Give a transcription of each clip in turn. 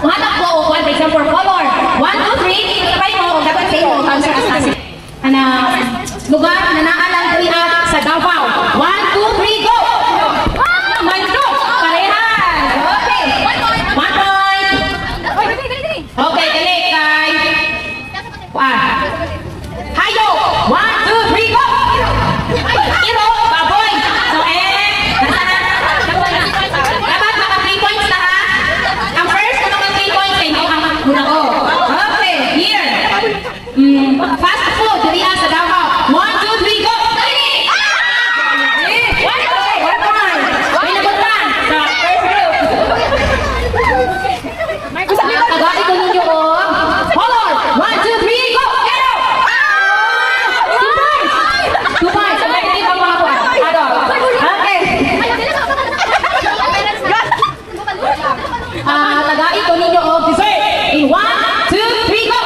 Uhatak ko, for example, color. 1, 2, 3. Sabay mo, dapat sa iyo. Answer as nasin. Lugar na naalang kuya sa Davao. 1, 2, 3, go! Mandro! Parehas! Okay. 1 point. Okay, dali, kay... Hayo! 1, 2, 3, go! Iro, baboy! So, dapat maka 3 points na ha? Ang first na maka 3 points ay ang muna ko. Okay, here. Fast food, dali sa Davao. 1, 2, 3, go! Tagay ko ninyo ko. Color! 1, 2, 3, go! 2 points! Hindi pa mga po. Okay. Tagay ko ninyo ko. In 1, 2, 3, go!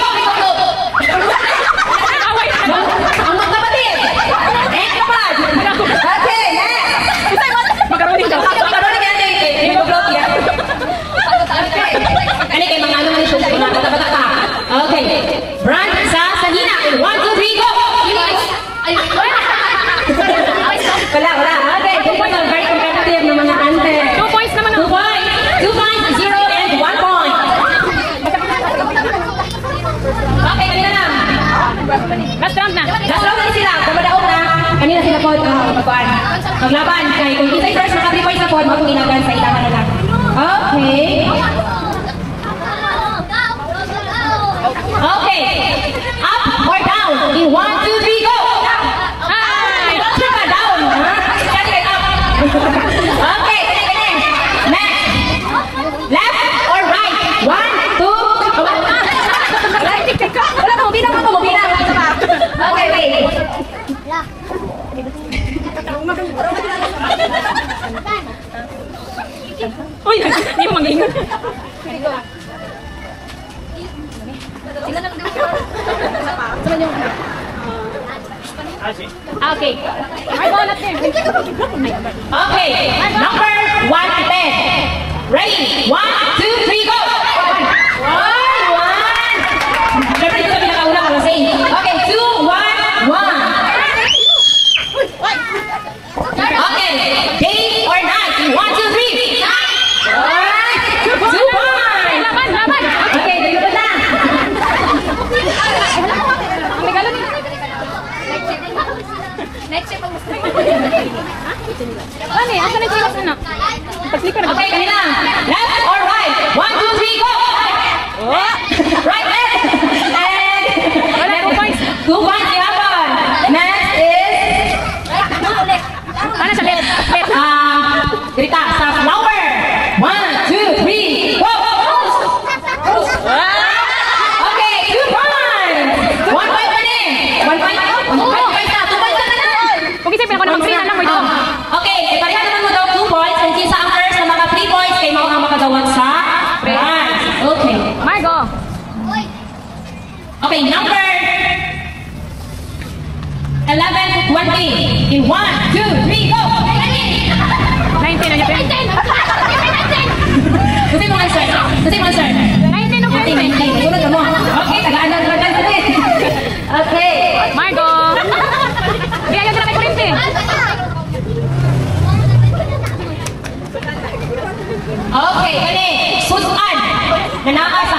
Ang magkapatid! Ekapad! Okay, next! Magaroning ka. Magaroning ka natin. Hindi mo block yan. Ano kayo mga ano mga show na kata-kata ka? Okay. Brand sa Sanina. 1, 2, 3, go! Wala. Okay. Very competitive na mga ante. 2 points naman. 2 points. 2 points, 0 and 1 point. Okay, kanina lang. Last round na. Last round na sila. Kumadaog na. Kanina sila po maglaban. Kaya kung isa'y first maka 3 points na po, mag-inagan sa ilangan na lang. Okay. Okay. Up or down? In 1, 2, 3, go! Super down. Okay. Next. Left or right? 1, 2, wala mo, bilang mo. Okay, wait. Uy, hindi mo mag-ingat. Okay. Okay. Number 1 to 10. Ready? 1, 2, 3, go! 1. Siyempre dito pinakauna ka kasi. Okay, 2, 1, 1. Okay. Day or night? 1, 2, 3. 2 points. Okay, dito na. Next step ang gusto. Ano eh? Asa na yung sana? Okay, kanina. Left or right? 1, 2, 3, go! Right, left! Wala, 2 points. 2 points, ihapon. Next is... Ano sa left? Grita, sa flower. 1, 2, 3, go! Okay, 2 points! 1 point pa din. 1 point. 1 point na. 2 points na na. Kung isipin ako na mag-3 na lang mo ito. Okay, pareha naman mo daw 2 points. Kung kisa ang first na mga 3 points, kayo mga makagawad sa brand. Okay. Margo. Okay, number 11 to 20. In 1, 2, 3, go! 19 na yun. Kasi mo answer. 19 o 20. Sunod ka mo. Okay, tagaan lang naman tayo ulit. Okay. Margo. Di ayaw na kay Corinthi. Okay, kani. Susan. Na naa sa